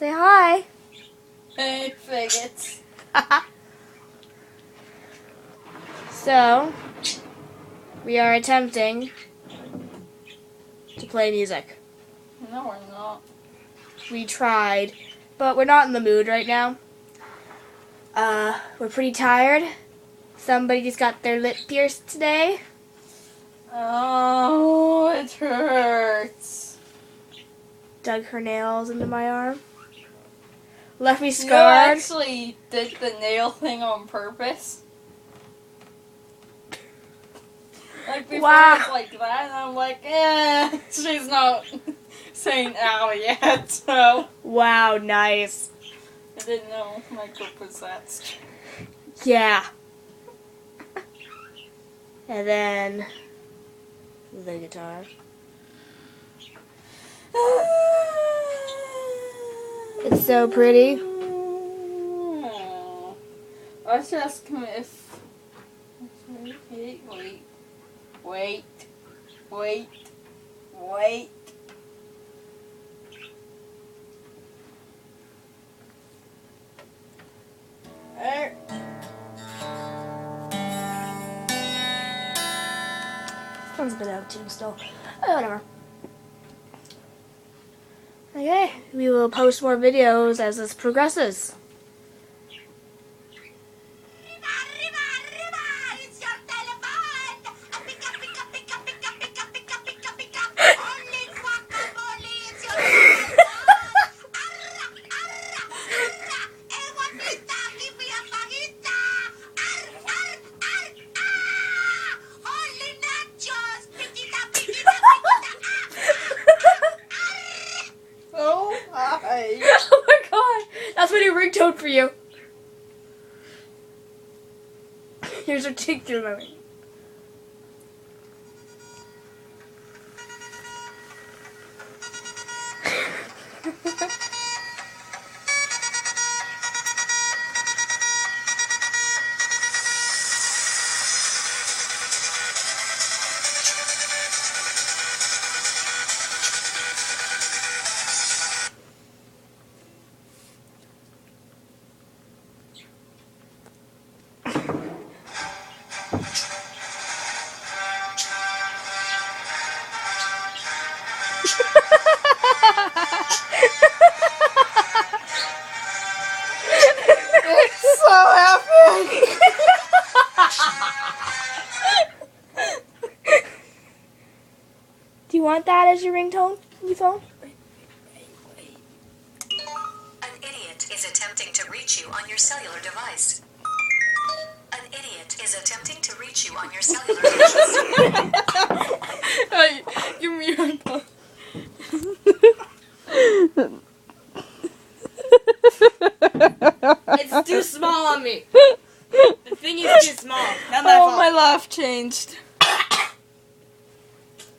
Say hi. Hey, faggots. So, we are attempting to play music. No, we're not. We tried, but we're not in the mood right now. We're pretty tired. Somebody just got their lip pierced today. Oh, it hurts. Dug her nails into my arm. Left me You scarred. actually did the nail thing on purpose. Like before Wow. it's like that, and I'm like, she's not saying ow yet, so Wow, nice. I didn't know my group was that strong. Yeah. And then the guitar. It's so pretty. I was just if. Wait. Sounds a bit out of tune still. Oh, whatever. Okay, we will post more videos as this progresses. Oh hi. Oh my god, that's my new ringtone for you. Here's a tick through my ring. It's so epic. Do you want that as your ringtone on your phone? An idiot is attempting to reach you on your cellular device. An idiot is attempting to reach you on your cellular device. Hey, give me your phone. It's too small on me. The thing is too small. Not my Oh, fault. my laugh changed.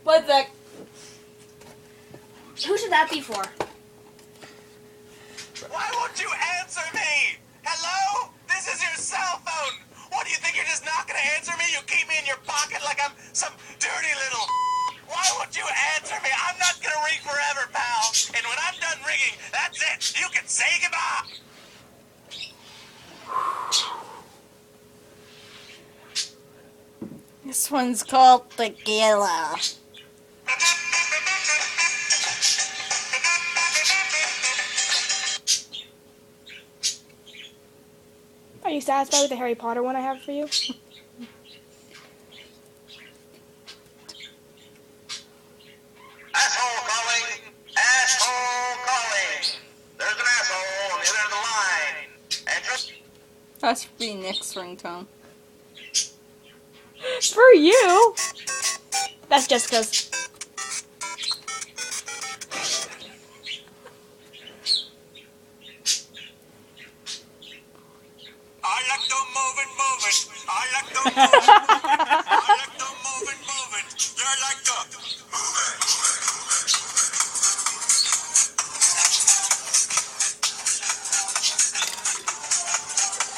What the? Who should that be for? Why won't you answer me? Hello? This is your cell phone. What do you think? You're just not gonna answer me? You keep me in your pocket like I'm some dirty little. Why won't you answer me? I'm not gonna ring forever, pal. And when I'm done ringing, that's it. You can say goodbye. This one's called Tequila. Are you satisfied with the Harry Potter one I have for you? Asshole calling. Asshole calling. There's an asshole on the other end of the line. And just That should be Nick's ringtone. For you? That's Jessica's. I like to move it. I like to move it. I like to move it. You like to move it.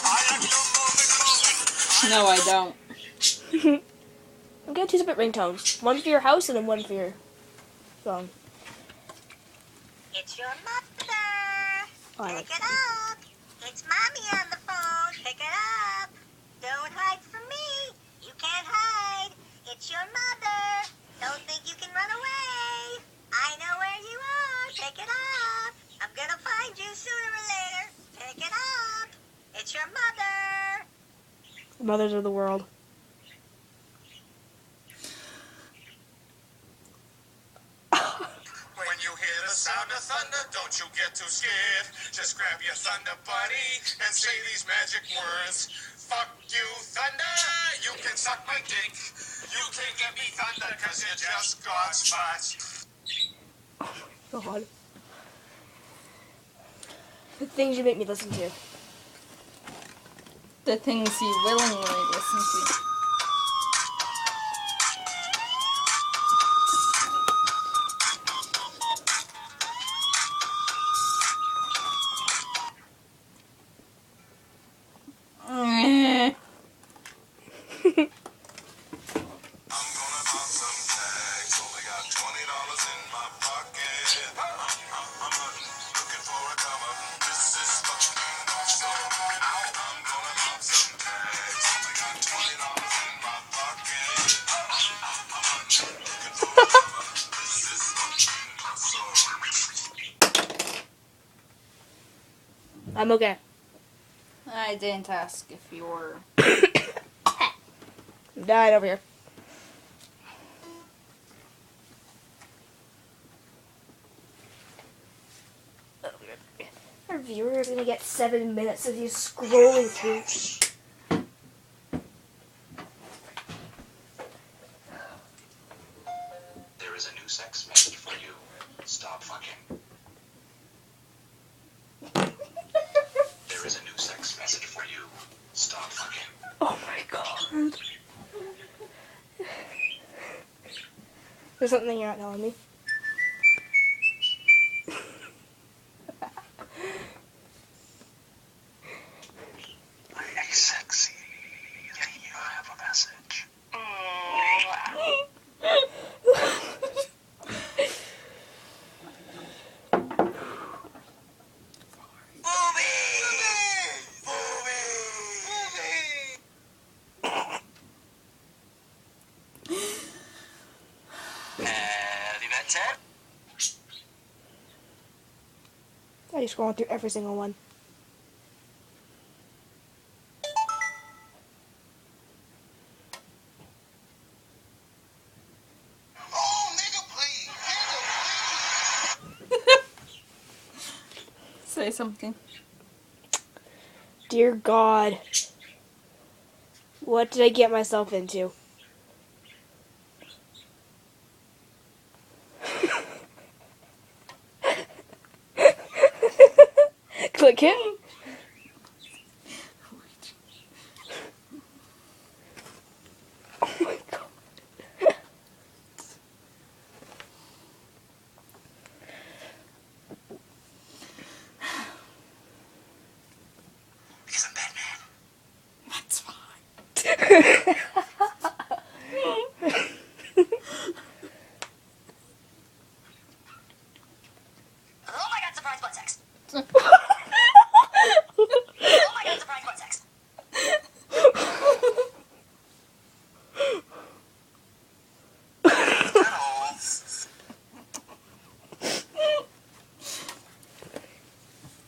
I like to move it. No, I don't. I'm getting two separate ringtones. One for your house and then one for your phone. It's your mother. Oh, I like Pick it up. It's Mommy on the phone. Pick it up. Don't hide from me. You can't hide. It's your mother. Don't think you can run away. I know where you are. Pick it up. I'm gonna find you sooner or later. Pick it up. It's your mother. The mothers of the world. When you hear the sound of thunder, don't you get too scared. Just grab your thunder buddy and say these magic words. Fuck you, thunder. You can suck my dick. You can't get me thunder because you're just God's farts. God. The things you make me listen to. The things you willingly listen to. I'm gonna pop some tags. Only got $20 in my pocket. I'm looking for a come up. This is fucking awesome. I'm gonna pop some tags. Only got $20 in my pocket. I'm looking for a come up. This is fucking awesome. I'm okay. I didn't ask if you were. I'm dying over here. Our viewers are gonna get 7 minutes of you scrolling through. There is a new sex message for you. Stop fucking. There is a new sex message for you. Stop fucking. Oh my god. There's something you're not telling me. Hey, sexy. You have a message. Have you met Ted? Are you scrolling through every single one? Oh, nigga, please. Say something. Dear God. What did I get myself into? Click it. Oh my god. Because I'm Batman. That's fine. Oh my god, surprise butt sex. Oh my god, surprise butt sex.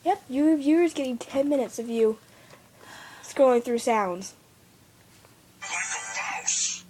Yep, your viewers getting 10 minutes of you scrolling through sounds. Like a mouse.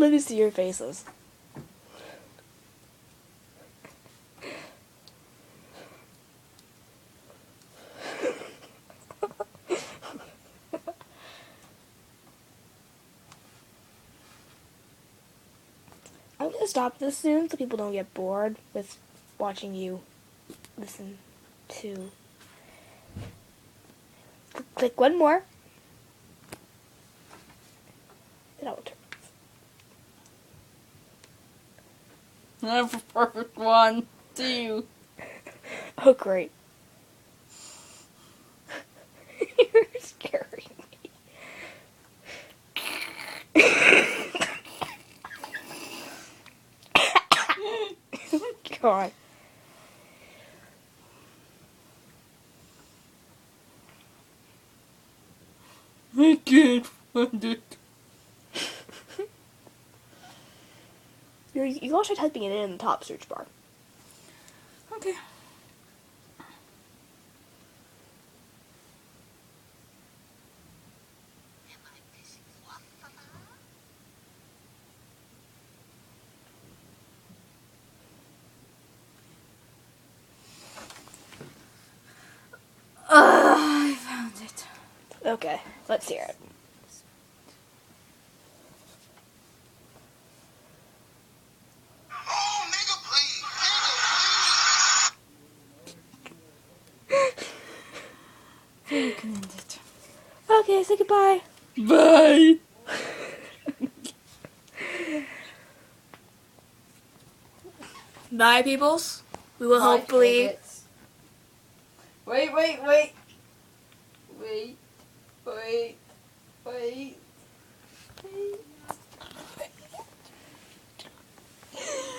live to see your faces. I'm gonna stop this soon so people don't get bored with watching you listen to. Click one more. Then I will turn. I have a perfect one. Do you? Oh, great. You're scaring me. God. I can't find it. You also typing it in the top search bar. Okay. I found it. Okay, let's hear it. Oh, nigga, please. You can end it. Okay, say goodbye. Bye. Bye, peoples. We will hopefully. Wait.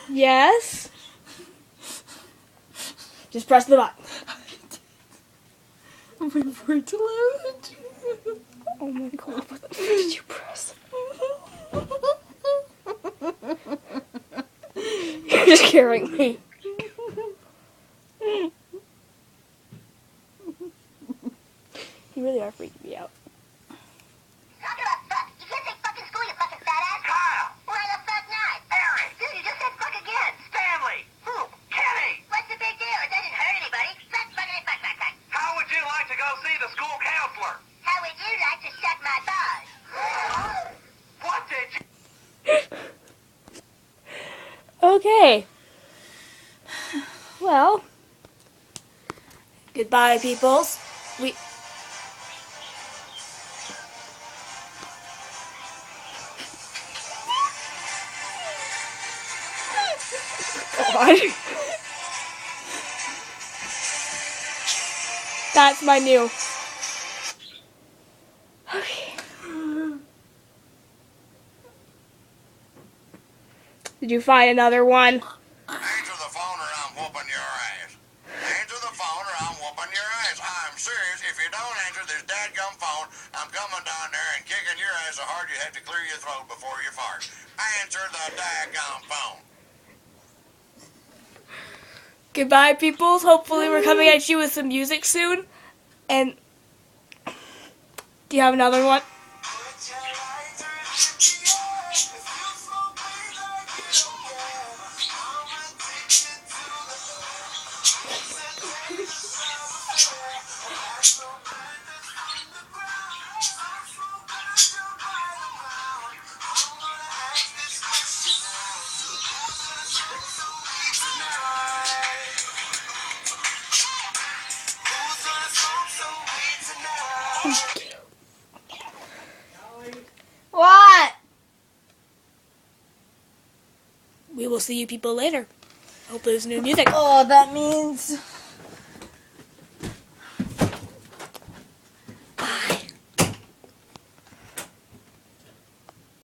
Yes? Just press the button. I'm waiting for it to load. Oh my god, what did you press? You're scaring me. You really are freaking me out. Suck it up, fuck. You can't say fucking school, you fucking fat ass. Kyle! Why the fuck not? Eric! Dude, you just said fuck again. Stanley! Who? Kenny! What's the big deal? It doesn't hurt anybody. Fuck, fuckity, fuck, fuck, fuck. How would you like to go see the school counselor? How would you like to suck my balls? What did you... Okay. Well. Goodbye, peoples. We. God. That's my new. Okay. Did you find another one? Answer the phone or I'm whooping your ass. Answer the phone or I'm whooping your ass. I'm serious. If you don't answer this dadgum phone, I'm coming down there and kicking your ass so hard you have to clear your throat before you fart. Answer the dadgum phone. Goodbye, peoples. Hopefully we're coming at you with some music soon. And do you have another one? What? We will see you people later. Hopefully there's new music. Oh, that means